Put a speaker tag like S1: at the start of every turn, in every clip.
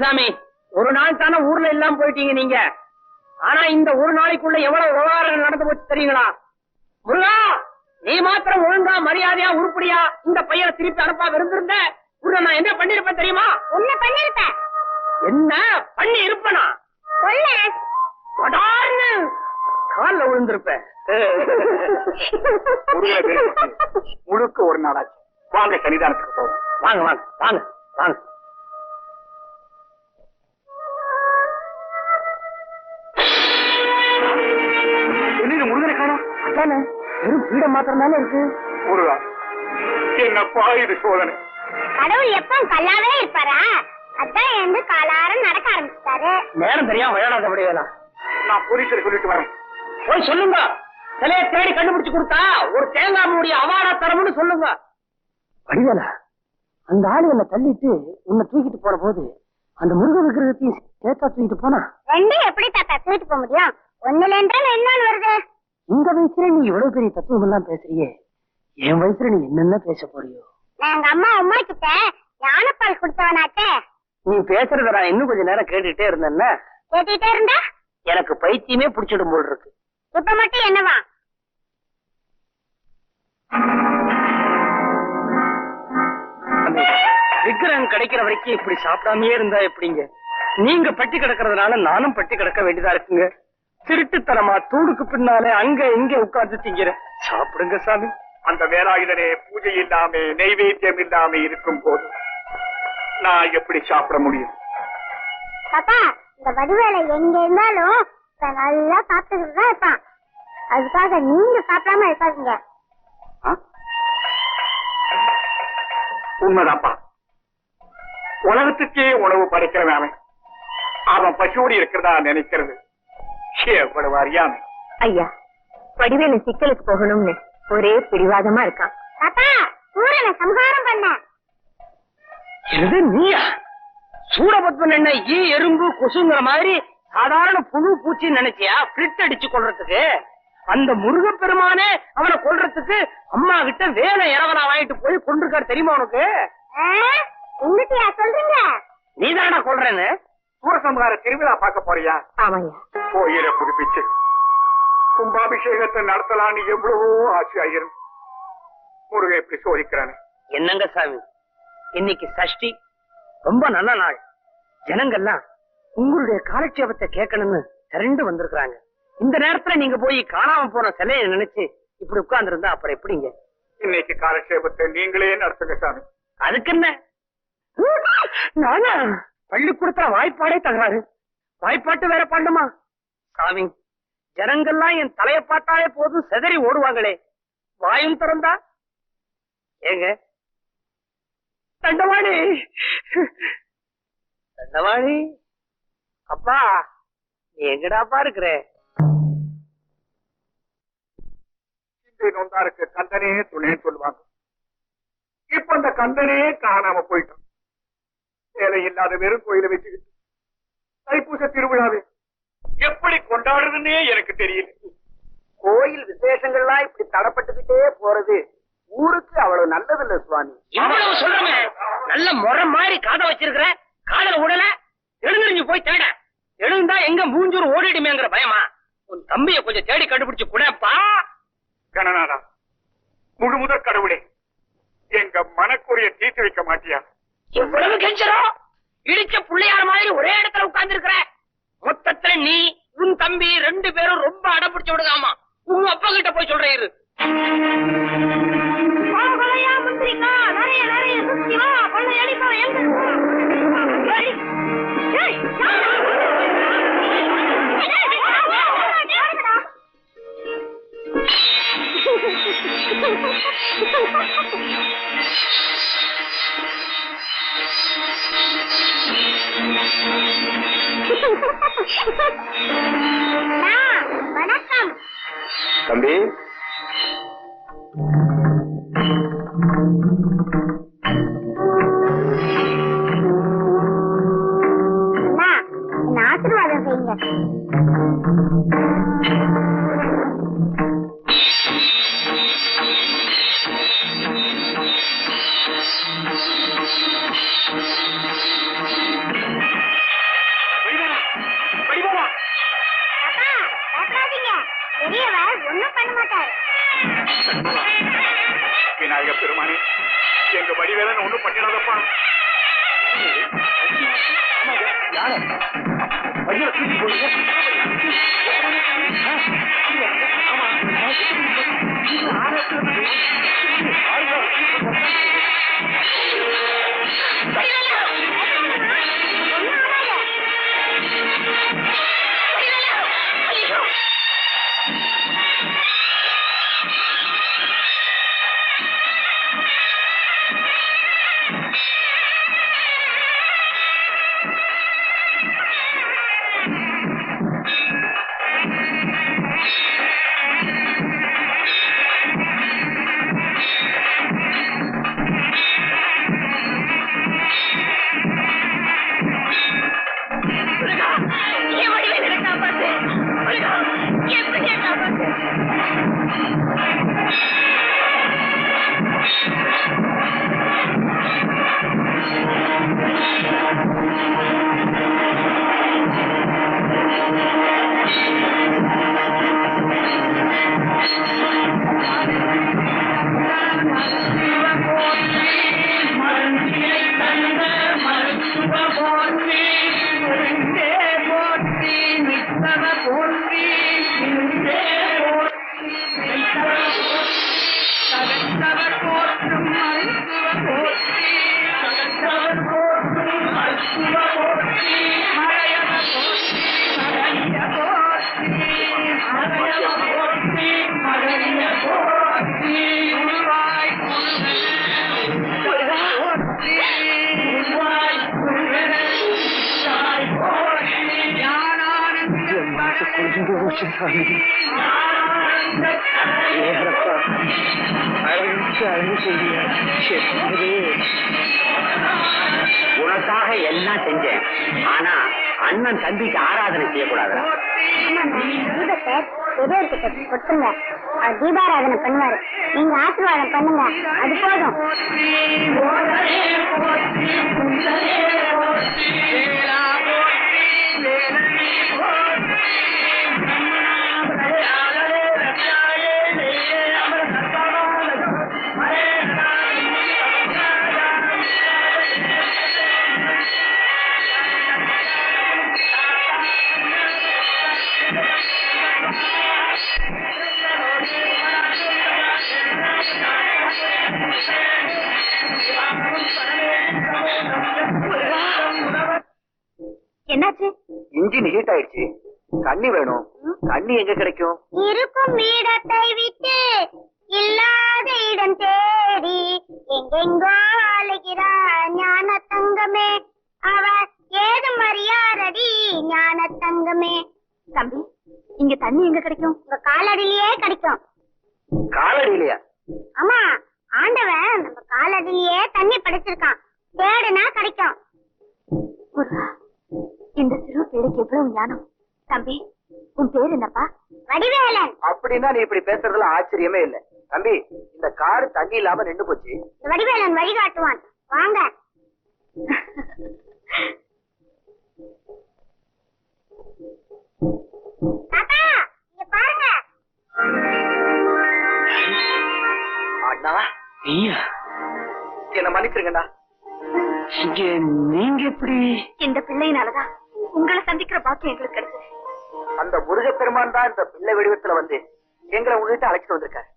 S1: சாமி, ஒரு நாள் தானே ஊர்ல எல்லாம் போயிட்டீங்க நீங்க. ஆனா இந்த ஒரு நாளைக்குள்ள எவ்வளவு விவகாரங்கள் நடந்து போச்சு தெரியுங்களா? முருகா, நீ மாத்திரம் ஒழுங்கா மரியாதையா உருப்படியா இந்த பையனை திருப்பி அனுப்பா இருந்திருந்த உன்னை நான் என்ன பண்ணிருப்பேன் தெரியுமா?
S2: என்ன பண்ணிருப்பேன்?
S1: என்ன பண்ணி இருப்பனா? கால்ல விழுந்திருப்பேன்.
S3: முழுக்க ஒரு நாளாச்சு. வாங்க சன்னிதானத்துக்கு போவோம்.
S1: வாங்க வாங்க வாங்க வாங்க.
S3: என்ன முருகனை காணோம்?
S1: அதானே வெறும் பீடம் மாத்திரம் தானே இருக்கு.
S3: முருகா, என்னப்பா இது சோதனை?
S2: கடவுள் எப்ப கல்லாவே இருப்பாரா? அதான் எந்த காலாரம் நடக்க ஆரம்பிச்சிட்டாரு.
S1: நேரம் தெரியாம விளையாடாத முடியலாம்.
S3: நான் போலீஸ்ல சொல்லிட்டு வரேன்.
S1: போய் சொல்லுங்க. சிலையை தேடி கண்டுபிடிச்சு கொடுத்தா ஒரு தேங்காய் மூடிய அவார்டா தரம்னு சொல்லுங்க. வடிவேலா, அந்த ஆளு என்ன தள்ளிட்டு உன்னை தூக்கிட்டு போன போது அந்த முருக விக்கிரகத்தையும் சேர்த்தா தூக்கிட்டு போனா?
S2: ரெண்டும் எப்படி தாத்தா தூக்கிட்டு போக முடியும்? ஒண்ணுல என்னன்னு வருது?
S1: இந்த வயசுல நீ இவ்வளவு பெரிய தத்துவம் எல்லாம் பேசுறியே, என் வயசுல நீ என்னென்ன பேச போறியோ?
S2: நான் எங்க அம்மா கிட்ட ஞானப்பால் கொடுத்தவனாச்சே.
S1: நீ பேசுறத நான் இன்னும் கொஞ்ச நேரம் கேட்டுட்டே இருந்தேன்னா
S2: கேட்டுட்டே இருந்தா
S1: எனக்கு பைத்தியமே பிடிச்சிடும் போல் இருக்கு.
S2: இப்ப மட்டும் என்னவா?
S1: விக்கிரகம் கிடைக்கிற வரைக்கும் இப்படி சாப்பிடாமயே இருந்தா எப்படிங்க? நீங்க பட்டி கிடக்கிறதுனால நானும் பட்டி கிடக்க வேண்டியதா இருக்குங்க. திருட்டுத்தனமா தூடுக்கு பின்னாலே அங்க இங்க உட்கார்ந்து திங்கிறேன். சாப்பிடுங்க சாமி.
S3: அந்த வேலாயுதனே பூஜை இல்லாம நைவேத்தியம் இல்லாம இருக்கும் போது நான் எப்படி சாப்பிட முடியும்?
S2: தாத்தா, இந்த வடிவேலை எங்க இருந்தாலும் நல்லா சாப்பிட்டுக்கிட்டு தான் இருப்பான். அதுக்காக நீங்க சாப்பிடாம இருக்காதீங்க.
S3: உண்மைதான்ப்பா. உலகத்துக்கே உணவு படைக்கிறவன் அவன் பசியோடு இருக்கிறதா நினைக்கிறது எவ்வளவு அறியாமை.
S4: ஐயா, வடிவேலு சிக்கலுக்கு போகணும்னு ஒரே பிடிவாதமா இருக்கான்.
S2: தாத்தா, சூரனை சம்ஹாரம் பண்ண.
S1: இது நீயா? சூடபத்மன் என்ன ஈ எறும்பு கொசுங்கிற மாதிரி சாதாரண புழு பூச்சி நினைச்சியா பிரிட் அடிச்சு கொள்றதுக்கு? அந்த முருகப்பெருமானே அவனை கொல்றதுக்கு அம்மா கிட்ட வேலை இரவலா வாங்கிட்டு போய் கொண்டிருக்காரு தெரியுமா உனக்கு?
S2: உங்ககிட்டயா சொல்றீங்க?
S1: நீதானா கொல்றேன்னு?
S3: சூரசம்ஹார திருவிழா பார்க்க போறியா?
S4: ஆமாய்யா.
S3: கோயிலை புதுப்பிச்சு கும்பாபிஷேகத்தை நடத்தலான்னு எவ்வளவோ ஆசையாயிரும். முருகன் எப்படி சோதிக்கிறானே.
S1: என்னங்க சாமி, இன்னைக்கு சஷ்டி, ரொம்ப நல்ல நாள். ஜனங்கள்லாம் உங்களுடைய காலட்சேபத்தை கேட்கணும்னு திரண்டு வந்திருக்கிறாங்க. இந்த நேரத்துல நீங்க போய் காணாம போன சிலையை நினைச்சு இப்படி உட்கார்ந்து இருந்தா அப்புறம் எப்படிங்க?
S3: இன்னைக்கு காலட்சேபத்தை நீங்களே நடத்துங்க சாமி.
S1: அதுக்கு என்ன? நானா பள்ளிக்கூடத்துல வாய்ப்பாடே தகராறு, வாய்ப்பாட்டு வேற பண்ணுமா? சாமி, ஜனங்கள்லாம் என் தலையை பார்த்தாலே போதும் செதறி ஓடுவாங்களே, வாயும் திறந்தா ஏங்க? தண்டவாணி, தண்டவாணி அப்பா, நீ எங்கடாப்பா இருக்கிற?
S3: நொந்தாருக்கு கந்தனே துணைன்னு சொல்லுவாங்க. இப்ப அந்த கந்தனே காணாம போயிட்டான். வேலை இல்லாத வெறும் கோயிலை வச்சுக்கிட்டு தைப்பூச திருவிழாவே எப்படி கொண்டாடுறதுன்னே எனக்கு தெரியல.
S1: கோயில் விசேஷங்கள்லாம் இப்படி தடப்பட்டுக்கிட்டே போறது ஊருக்கு அவ்வளவு நல்லது இல்ல சுவாமி. இவ்வளவு சொல்றமே, நல்ல முறை மாதிரி காதை வச்சிருக்கிற, காதல உடல எழுந்திரிஞ்சு போய் தேட. எழுந்தா எங்க மூஞ்சூர் ஓடிடுமேங்கிற பயமா? உன் தம்பிய கொஞ்சம் தேடி கண்டுபிடிச்சு கூடப்பா.
S3: கணநாதா, முழு முதற் கடவுளே, எங்க மனக்குறைய தீர்த்து வைக்க மாட்டியா?
S1: எவ்வளவு கெஞ்சரும் இடிச்ச புள்ளையார மாதிரி ஒரே இடத்துல உட்கார்ந்து இருக்கிற. மொத்தத்துல நீ உன் தம்பி ரெண்டு பேரும் ரொம்ப அடம்பிடிச்சு விடுதாமா. உங்க அப்பா கிட்ட போய் சொல்றேன் இரு.
S2: வணக்கம்
S3: தம்பி.
S2: என்ன ஆசீர்வாதம் செய்யுங்க.
S3: பெருமானே, எங்க வடிவேலன் ஒண்ணும் பண்ணிடாதப்பா.
S1: உனக்காக எல்லாம் செஞ்சேன். ஆனா அண்ணன் தம்பிக்கு ஆராதனை செய்யக்கூடாது.
S2: பெரியவர்கிட்ட கொடுத்துங்க, அவர் தீபாராதனை பண்ணுவாரு. நீங்க ஆசீர்வாதம் பண்ணுங்க, அது போதும். என்னாச்சு?
S1: இன்ஜின் ஹீட் ஆயிடுச்சு. தண்ணி வேணும். தண்ணி எங்க கிடைக்கும்?
S2: இருக்கும் வீடத்தை விட்டு இல்லாத இடம் தேடி எங்கெங்கோ அழுகிறார் ஞான தங்கமே. அவர் ஏது மரியாதடி ஞான தங்கமே. தம்பி, இங்க தண்ணி எங்க கிடைக்கும்? உங்க காலடியிலேயே கிடைக்கும்.
S1: காலடியிலையா?
S2: ஆமா, ஆண்டவன் நம்ம காலடியிலேயே தண்ணி படைச்சிருக்கான். தேடுனா கிடைக்கும். இந்த சிறு பிள்ளைக்கு எவ்வளவு ஞானம். தம்பி, உன் பேர் என்னப்பா? வடிவேலன்.
S1: அப்படின்னா நீ இப்படி பேசுறதுல ஆச்சரியமே இல்ல. தம்பி, இந்த காரு தண்ணி இல்லாம நின்று போச்சு.
S2: வடிவேலன் வழிகாட்டுவான், வாங்க. தாத்தா, இங்க பாருங்க.
S1: அண்ணா, நீயா? என்ன மன்னிச்சிருங்கண்ணா. இங்க நீங்க எப்படி?
S4: இந்த பிள்ளையினாலதான் உங்களை சந்திக்கிற பாக்கியம் எங்களுக்கு கிடைச்சது.
S1: அந்த முருகப்பெருமான் தான் இந்த பிள்ளை வடிவத்துல வந்து எங்களை உங்ககிட்ட அழைச்சிட்டு வந்திருக்காரு.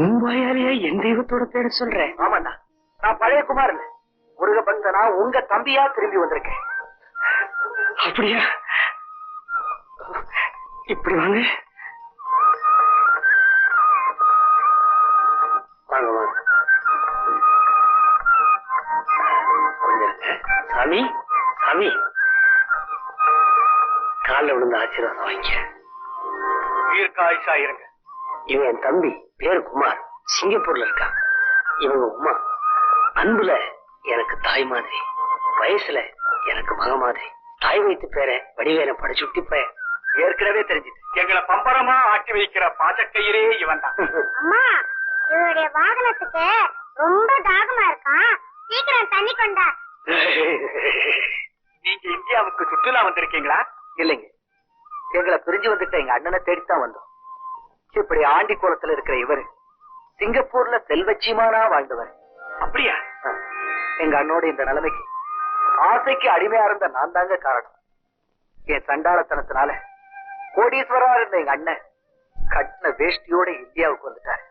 S5: உண்மையாலேயே என் தெய்வத்தோட பேர சொல்றேன்.
S1: ஆமாண்ணா, நான் பழைய குமார் இல்ல, முருக பக்தனா உங்க தம்பியா திரும்பி வந்திருக்கேன்.
S5: அப்படியா? இப்படி வாங்க.
S1: வாங்க வாங்க. கொஞ்சம் சாமி, சாமி காலில் விழுந்த ஆசீர்வாதம் வாங்க.
S3: தீர்க்காயுஷா இருங்க.
S1: இவன் என் தம்பி, பேரு குமார், சிங்கப்பூர்ல இருக்கான். இவங்க உமா, அன்புல எனக்கு தாய் மாதிரி, வயசுல எனக்கு மக மாதிரி. தாய் வைத்து பேர வடிவேல படிச்சுட்டி போய ஏற்கனவே தெரிஞ்சுது.
S3: எங்களை பம்பரமா ஆட்டி வைக்கிற பாசக்கயிறே இவன் தான்.
S2: அம்மா, இவருடைய வாகனத்துக்கு ரொம்ப தாகமா இருக்கான், சீக்கிரம் தண்ணி கொண்டா.
S3: நீங்க இந்தியாவுக்கு சுற்றுலா வந்திருக்கீங்களா?
S1: இல்லைங்க, எங்களை பிரிஞ்சு வந்துட்ட எங்க அண்ணனை தேடித்தான் வந்தோம். இப்படி ஆண்டி கோலத்துல இருக்கிற இவரு சிங்கப்பூர்ல செல்வச்சிமானா வாழ்ந்தவர்.
S3: அப்படியா?
S1: எங்க அண்ணோட இந்த நிலைமைக்கு ஆசைக்கு அடிமையா இருந்த நான் தாங்க காரணம். என் சண்டாளத்தனத்தினால கோடீஸ்வரா இருந்த எங்க அண்ணன் கட்டின வேஷ்டியோட இந்தியாவுக்கு வந்துட்டாரு.